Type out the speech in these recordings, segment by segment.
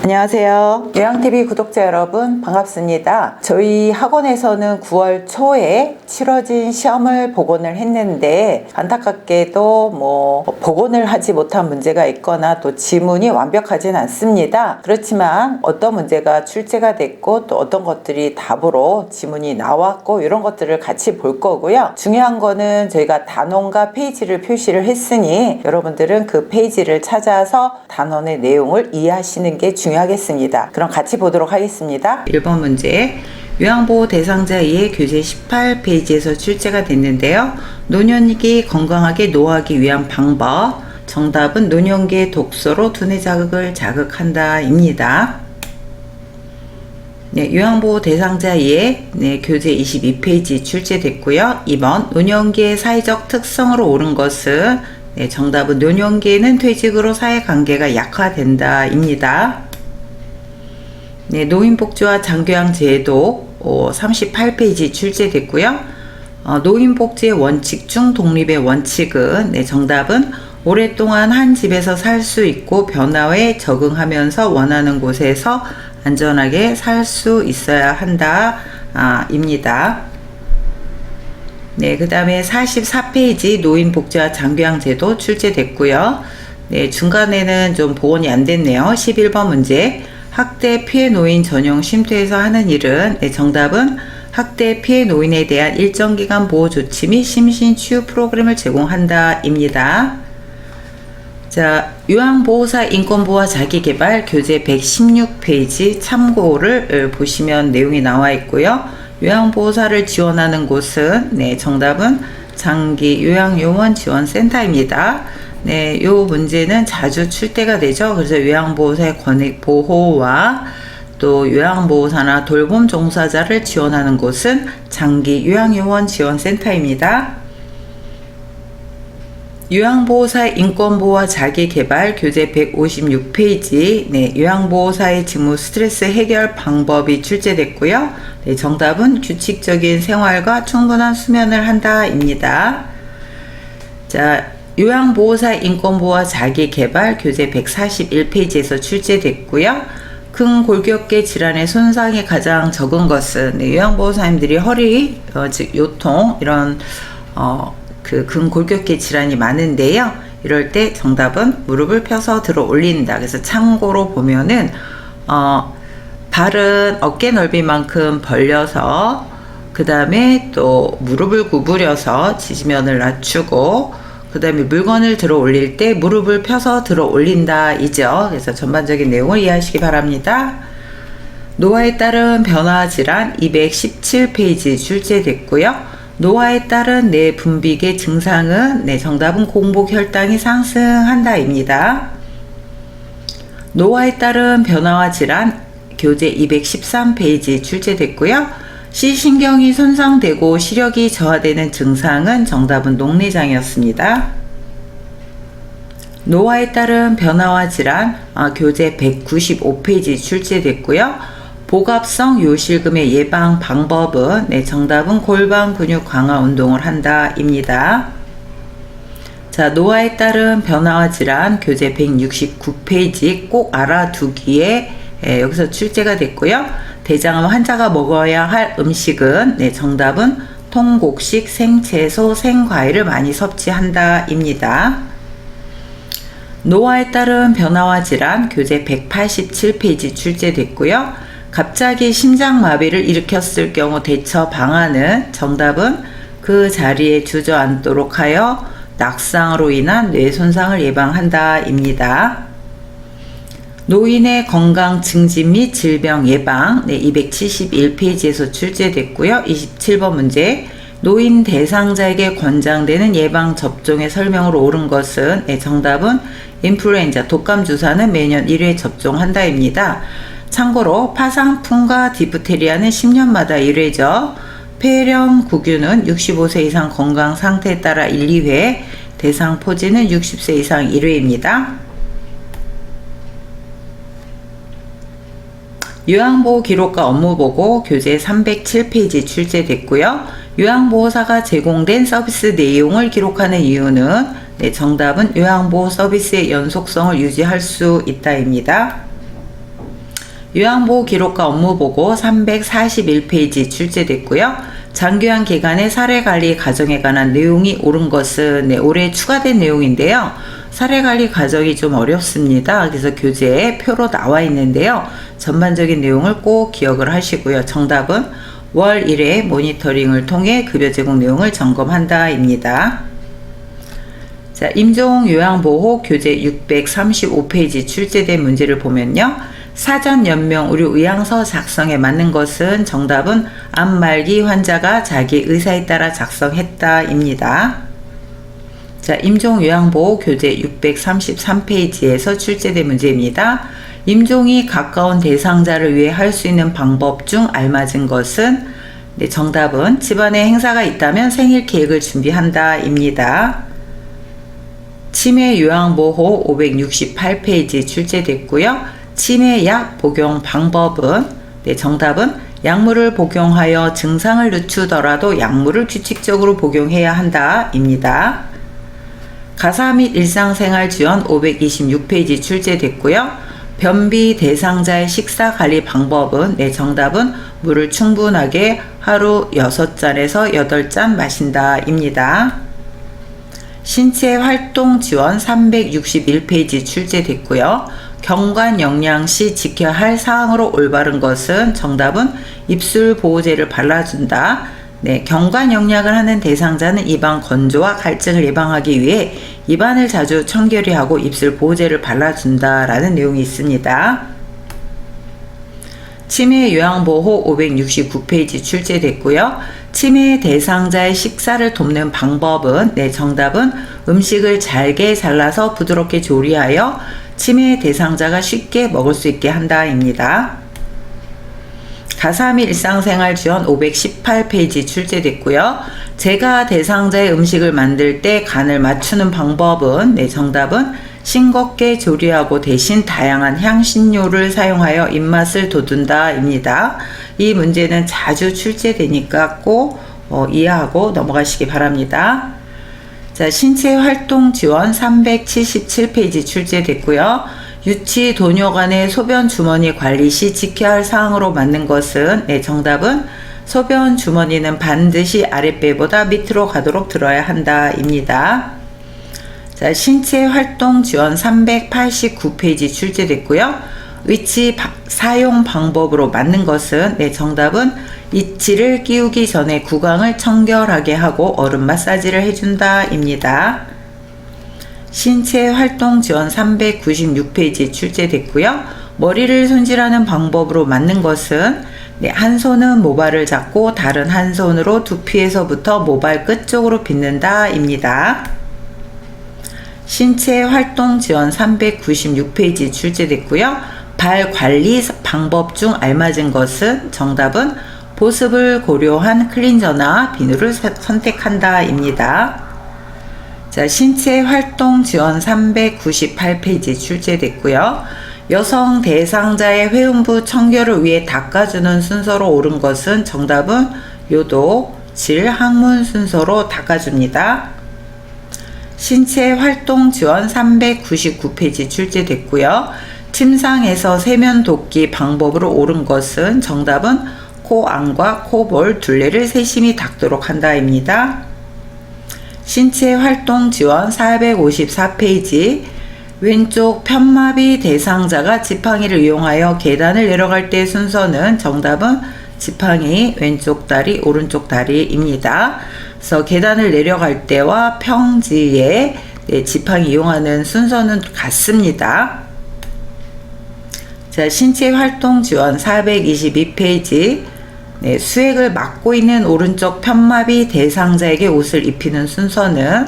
안녕하세요. 요양TV 구독자 여러분 반갑습니다. 저희 학원에서는 9월 초에 치러진 시험을 복원을 했는데 안타깝게도 복원을 하지 못한 문제가 있거나 또 지문이 완벽하진 않습니다. 그렇지만 어떤 문제가 출제가 됐고 또 어떤 것들이 답으로 지문이 나왔고 이런 것들을 같이 볼 거고요. 중요한 거는 저희가 단원과 페이지를 표시를 했으니 여러분들은 그 페이지를 찾아서 단원의 내용을 이해하시는 게 중요하겠습니다. 그럼 같이 보도록 하겠습니다. 1번 문제, 요양보호 대상자 2의 교재 18페이지에서 출제가 됐는데요. 노년기 건강하게 노하기 위한 방법. 정답은 노년기의 독서로 두뇌 자극을 자극한다 입니다. 네, 요양보호 대상자 2의 교재 22페이지 출제됐고요. 2번, 노년기의 사회적 특성으로 옳은 것은 정답은 노년기에는 퇴직으로 사회관계가 약화된다 입니다. 노인복지와 장교양 제도 38페이지 출제됐고요. 노인복지의 원칙 중 독립의 원칙은 정답은 오랫동안 한 집에서 살 수 있고 변화에 적응하면서 원하는 곳에서 안전하게 살 수 있어야 한다 입니다. 그 다음에 44페이지 노인복지와 장교양 제도 출제됐고요. 중간에는 좀 복원이 안 됐네요. 11번 문제, 학대 피해 노인 전용 쉼터에서 하는 일은 정답은 학대 피해 노인에 대한 일정 기간 보호 조치 및 심신 치유 프로그램을 제공한다 입니다. 자, 요양보호사 인권보호와 자기개발 교재 116페이지 참고를 보시면 내용이 나와 있고요. 요양보호사를 지원하는 곳은 정답은 장기 요양요원 지원센터입니다. 요 문제는 자주 출제가 되죠. 그래서 요양보호사의 권익 보호와 또 요양보호사나 돌봄 종사자를 지원하는 곳은 장기 요양요원 지원센터입니다. 요양보호사의 인권보호와 자기개발 교재 156페이지 요양보호사의 직무 스트레스 해결 방법이 출제됐고요. 정답은 규칙적인 생활과 충분한 수면을 한다 입니다. 자, 요양보호사의 인권보호와 자기개발 교재 141페이지에서 출제됐고요. 큰 골격계 질환의 손상이 가장 적은 것은 요양보호사님들이 허리, 즉 요통 이런 근 골격계 질환이 많은데요. 이럴 때 정답은 무릎을 펴서 들어 올린다. 그래서 참고로 보면은 발은 어깨 넓이만큼 벌려서 그 다음에 또 무릎을 구부려서 지지면을 낮추고 그 다음에 물건을 들어 올릴 때 무릎을 펴서 들어 올린다 이죠. 그래서 전반적인 내용을 이해하시기 바랍니다. 노화에 따른 변화 질환 217페이지 출제됐고요. 노화에 따른 뇌 분비계 증상은 정답은 공복 혈당이 상승한다 입니다. 노화에 따른 변화와 질환 교재 213페이지 출제됐고요. 시신경이 손상되고 시력이 저하되는 증상은 정답은 녹내장이었습니다. 노화에 따른 변화와 질환 교재 195페이지 출제됐고요. 복압성 요실금의 예방 방법은 정답은 골반 근육 강화 운동을 한다 입니다. 자, 노화에 따른 변화와 질환 교재 169페이지 꼭 알아두기에 여기서 출제가 됐고요. 대장암 환자가 먹어야 할 음식은 정답은 통곡식 생채소 생과일을 많이 섭취한다 입니다. 노화에 따른 변화와 질환 교재 187페이지 출제됐고요. 갑자기 심장마비를 일으켰을 경우 대처 방안은 정답은 그 자리에 주저앉도록 하여 낙상으로 인한 뇌 손상을 예방한다 입니다. 노인의 건강 증진 및 질병 예방 271페이지에서 출제됐고요. 27번 문제, 노인 대상자에게 권장되는 예방 접종의 설명으로 옳은 것은 정답은 인플루엔자 독감 주사는 매년 1회 접종한다 입니다. 참고로 파상풍과 디프테리아는 10년마다 1회죠. 폐렴 구균은 65세 이상 건강 상태에 따라 1, 2회, 대상포진은 60세 이상 1회입니다. 요양보호 기록과 업무보고 교재 307페이지 출제됐고요. 요양보호사가 제공된 서비스 내용을 기록하는 이유는 정답은 요양보호 서비스의 연속성을 유지할 수 있다입니다. 요양보호 기록과 업무보고 341페이지 출제됐고요. 장교양 기간의 사례관리 과정에 관한 내용이 옳은 것은 올해 추가된 내용인데요. 사례관리 과정이 좀 어렵습니다. 그래서 교재에 표로 나와 있는데요. 전반적인 내용을 꼭 기억을 하시고요. 정답은 월 1회 모니터링을 통해 급여 제공 내용을 점검한다 입니다. 자, 임종 요양보호 교재 635페이지 출제된 문제를 보면요. 사전 연명 의료 의향서 작성에 맞는 것은 정답은 암 말기 환자가 자기 의사에 따라 작성했다 입니다. 자, 임종 요양보호 교재 633페이지에서 출제된 문제입니다. 임종이 가까운 대상자를 위해 할 수 있는 방법 중 알맞은 것은 정답은 집안에 행사가 있다면 생일 계획을 준비한다 입니다. 치매 요양보호 568페이지 출제됐고요. 치매약 복용 방법은 정답은 약물을 복용하여 증상을 늦추더라도 약물을 규칙적으로 복용해야 한다 입니다. 가사 및 일상생활 지원 526페이지 출제됐고요. 변비 대상자의 식사 관리 방법은 정답은 물을 충분하게 하루 6잔에서 8잔 마신다 입니다. 신체 활동 지원 361페이지 출제됐고요. 경관 영양 시 지켜야 할 사항으로 올바른 것은 정답은 입술 보호제를 발라준다. 경관 영양을 하는 대상자는 입안 건조와 갈증을 예방하기 위해 입안을 자주 청결히하고 입술 보호제를 발라준다 라는 내용이 있습니다. 치매 요양보호 569페이지 출제됐고요. 치매 대상자의 식사를 돕는 방법은 정답은 음식을 잘게 잘라서 부드럽게 조리하여 치매 대상자가 쉽게 먹을 수 있게 한다 입니다. 가사 및 일상생활 지원 518페이지 출제됐고요. 제가 대상자의 음식을 만들 때 간을 맞추는 방법은 정답은 싱겁게 조리하고 대신 다양한 향신료를 사용하여 입맛을 돋운다 입니다. 이 문제는 자주 출제되니까 꼭 이해하고 넘어가시기 바랍니다. 자, 신체 활동 지원 377페이지 출제됐고요. 유치 도뇨 간의 소변 주머니 관리 시 지켜야 할 사항으로 맞는 것은 정답은 소변 주머니는 반드시 아랫배보다 밑으로 가도록 들어야 한다 입니다. 자, 신체 활동 지원 389페이지 출제됐고요. 위치 사용 방법으로 맞는 것은 정답은 이치를 끼우기 전에 구강을 청결하게 하고 얼음 마사지를 해준다 입니다. 신체 활동 지원 396페이지 출제됐고요. 머리를 손질하는 방법으로 맞는 것은 한 손은 모발을 잡고 다른 한 손으로 두피에서부터 모발 끝 쪽으로 빗는다 입니다. 신체 활동 지원 396페이지 출제됐고요. 발 관리 방법 중 알맞은 것은 정답은 보습을 고려한 클린저나 비누를 선택한다 입니다. 자, 신체 활동 지원 398페이지 출제됐고요. 여성 대상자의 회음부 청결을 위해 닦아주는 순서로 옳은 것은 정답은 요도, 질, 항문 순서로 닦아줍니다. 신체 활동 지원 399페이지 출제됐고요. 침상에서 세면 돕기 방법으로 옳은 것은 정답은 코 안과 코볼 둘레를 세심히 닦도록 한다입니다. 신체 활동 지원 454페이지 왼쪽 편마비 대상자가 지팡이를 이용하여 계단을 내려갈 때 순서는 정답은 지팡이 왼쪽 다리 오른쪽 다리입니다. 그래서 계단을 내려갈 때와 평지에 지팡이 이용하는 순서는 같습니다. 자, 신체 활동 지원 422페이지 수액을 막고 있는 오른쪽 편마비 대상자에게 옷을 입히는 순서는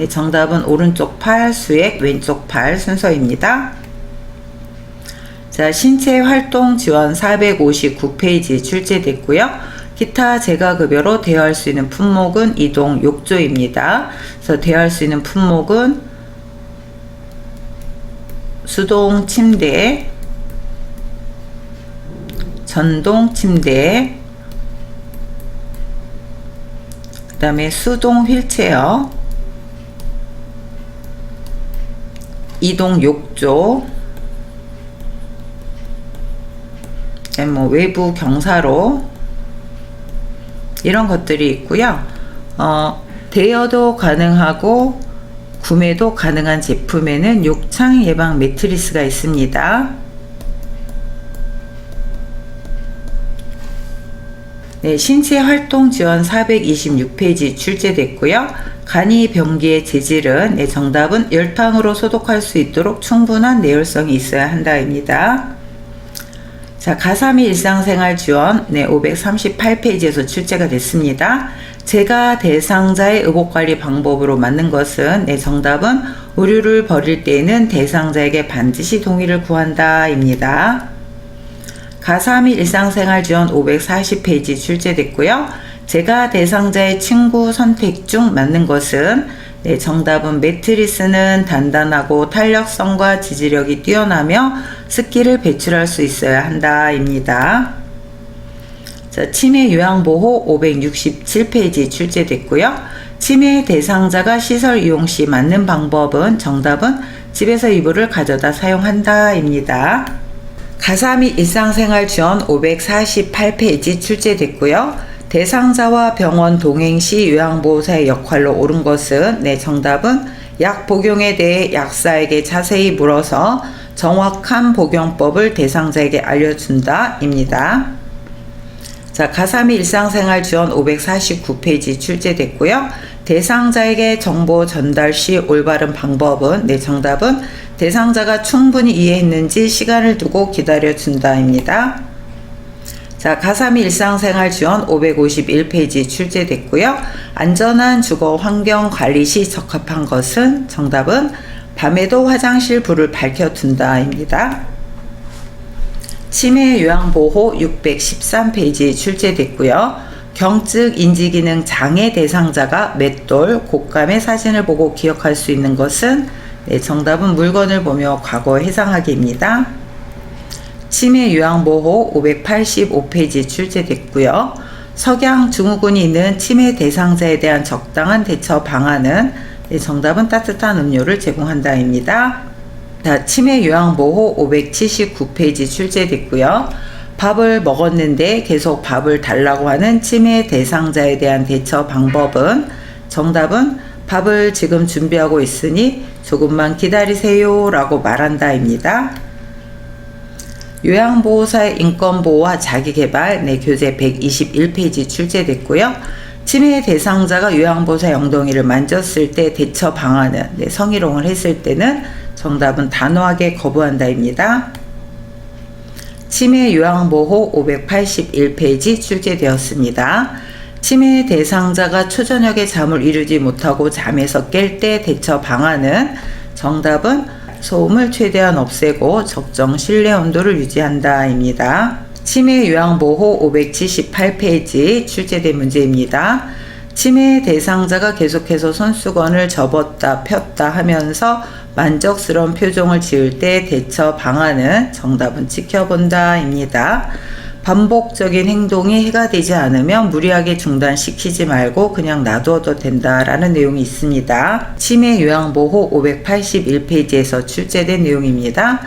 정답은 오른쪽 팔 수액 왼쪽 팔 순서입니다. 자, 신체 활동 지원 459페이지 출제됐고요. 기타 재가급여로 대여할 수 있는 품목은 이동 욕조입니다. 그래서 대여할 수 있는 품목은 수동 침대, 전동 침대, 그 다음에 수동 휠체어, 이동 욕조, 뭐 외부 경사로 이런 것들이 있고요. 대여도 가능하고 구매도 가능한 제품에는 욕창 예방 매트리스가 있습니다. 네, 신체 활동 지원 426페이지 출제됐고요. 간이 병기의 재질은 정답은 열탕으로 소독할 수 있도록 충분한 내열성이 있어야 한다입니다. 자, 가삼이 일상생활 지원 538페이지에서 출제가 됐습니다. 재가 대상자의 의복관리 방법으로 맞는 것은 정답은 의류를 버릴 때에는 대상자에게 반드시 동의를 구한다 입니다. 가삼이 일상생활 지원 540페이지 출제됐고요. 재가 대상자의 친구 선택 중 맞는 것은 정답은 매트리스는 단단하고 탄력성과 지지력이 뛰어나며 습기를 배출할 수 있어야 한다 입니다. 자, 치매 요양보호 567페이지 출제됐고요. 치매 대상자가 시설 이용 시 맞는 방법은 정답은 집에서 이불을 가져다 사용한다 입니다. 가삼이 일상생활 지원 548페이지 출제됐고요. 대상자와 병원 동행 시 요양보호사의 역할로 옳은 것은 정답은 약 복용에 대해 약사에게 자세히 물어서 정확한 복용법을 대상자에게 알려준다 입니다. 자, 가삼이 일상생활 지원 549페이지 출제됐고요. 대상자에게 정보 전달 시 올바른 방법은 정답은 대상자가 충분히 이해했는지 시간을 두고 기다려준다입니다. 자, 가삼이 일상생활 지원 551페이지 출제됐고요. 안전한 주거 환경 관리 시 적합한 것은 정답은 밤에도 화장실 불을 밝혀둔다입니다. 치매 요양보호 613페이지 출제됐고요. 경증 인지기능 장애 대상자가 맷돌, 곶감의 사진을 보고 기억할 수 있는 것은 정답은 물건을 보며 과거 회상하기입니다. 치매 요양보호 585페이지 출제됐고요. 석양 증후군이 있는 치매 대상자에 대한 적당한 대처 방안은 정답은 따뜻한 음료를 제공한다입니다. 자, 치매 요양보호 579페이지 출제됐고요. 밥을 먹었는데 계속 밥을 달라고 하는 치매 대상자에 대한 대처 방법은 정답은 밥을 지금 준비하고 있으니 조금만 기다리세요 라고 말한다입니다. 요양보호사의 인권보호와 자기개발 교재 121페이지 출제됐고요. 치매 대상자가 요양보호사 엉덩이를 만졌을 때 대처 방안은 성희롱을 했을 때는 정답은 단호하게 거부한다입니다. 치매 요양보호 581페이지 출제되었습니다. 치매 대상자가 초저녁에 잠을 이루지 못하고 잠에서 깰 때 대처 방안은 정답은 소음을 최대한 없애고 적정 실내 온도를 유지한다 입니다. 치매 요양보호 578페이지 출제된 문제입니다. 치매 대상자가 계속해서 손수건을 접었다 폈다 하면서 만족스러운 표정을 지을 때 대처 방안은 정답은 지켜본다 입니다. 반복적인 행동이 해가 되지 않으면 무리하게 중단시키지 말고 그냥 놔두어도 된다라는 내용이 있습니다. 치매 요양보호 581페이지에서 출제된 내용입니다.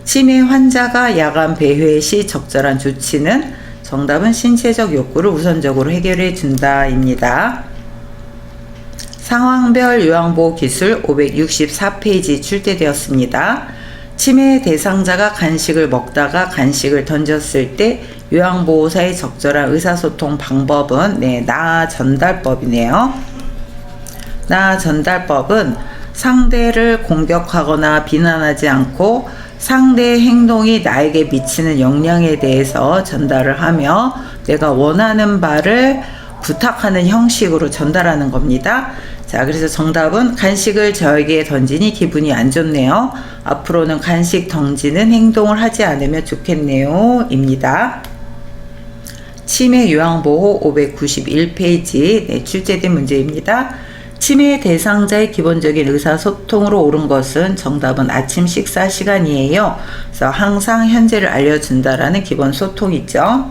치매 환자가 야간 배회 시 적절한 조치는 정답은 신체적 욕구를 우선적으로 해결해 준다입니다. 상황별 요양보호 기술 564페이지 출제되었습니다. 치매 대상자가 간식을 먹다가 간식을 던졌을 때 요양보호사의 적절한 의사소통 방법은 나 전달법이네요. 나 전달법은 상대를 공격하거나 비난하지 않고 상대의 행동이 나에게 미치는 영향에 대해서 전달을 하며 내가 원하는 바를 부탁하는 형식으로 전달하는 겁니다. 자, 그래서 정답은 간식을 저에게 던지니 기분이 안 좋네요. 앞으로는 간식 던지는 행동을 하지 않으면 좋겠네요. 입니다. 치매 요양보호 591페이지 출제된 문제입니다. 치매 대상자의 기본적인 의사소통으로 옳은 것은 정답은 아침 식사 시간이에요. 그래서 항상 현재를 알려준다라는 기본 소통이죠.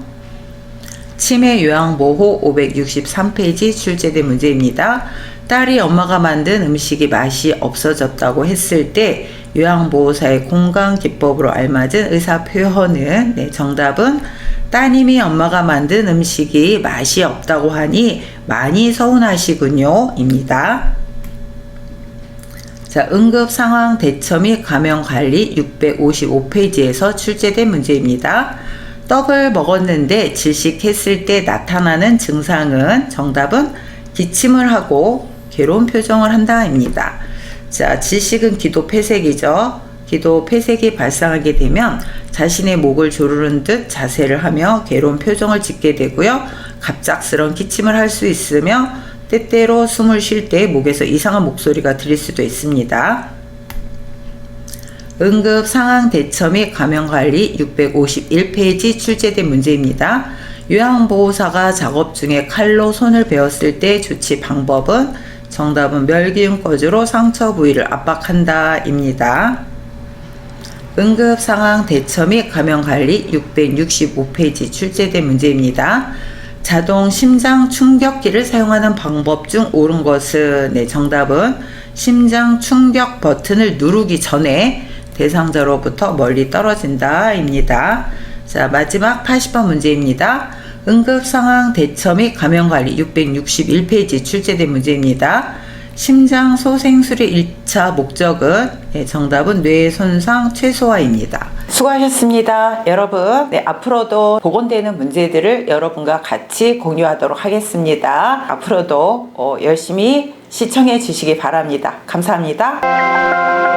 치매 요양보호 563페이지 출제된 문제입니다. 딸이 엄마가 만든 음식이 맛이 없어졌다고 했을 때 요양보호사의 공감기법으로 알맞은 의사 표현은, 네, 정답은 따님이 엄마가 만든 음식이 맛이 없다고 하니 많이 서운하시군요 입니다. 자, 응급상황 대처 및 감염관리 655페이지에서 출제된 문제입니다. 떡을 먹었는데 질식했을 때 나타나는 증상은, 정답은 기침을 하고 괴로운 표정을 한다 입니다. 자, 질식은 기도 폐색이죠. 기도 폐색이 발생하게 되면 자신의 목을 조르는 듯 자세를 하며 괴로운 표정을 짓게 되고요. 갑작스러운 기침을 할 수 있으며 때때로 숨을 쉴 때 목에서 이상한 목소리가 들릴 수도 있습니다. 응급 상황 대처 및 감염관리 651페이지 출제된 문제입니다. 요양보호사가 작업 중에 칼로 손을 베었을 때 조치 방법은, 정답은 멸기운 거즈로 상처 부위를 압박한다 입니다. 응급 상황 대처 및 감염관리 665페이지 출제된 문제입니다. 자동 심장 충격기를 사용하는 방법 중 옳은 것은, 네, 정답은 심장 충격 버튼을 누르기 전에 대상자로부터 멀리 떨어진다 입니다. 자, 마지막 80번 문제입니다. 응급상황 대처 및 감염관리 661페이지 출제된 문제입니다. 심장소생술의 1차 목적은, 네, 정답은 뇌 손상 최소화입니다. 수고하셨습니다. 여러분, 네, 앞으로도 복원되는 문제들을 여러분과 같이 공유하도록 하겠습니다. 앞으로도 열심히 시청해 주시기 바랍니다. 감사합니다.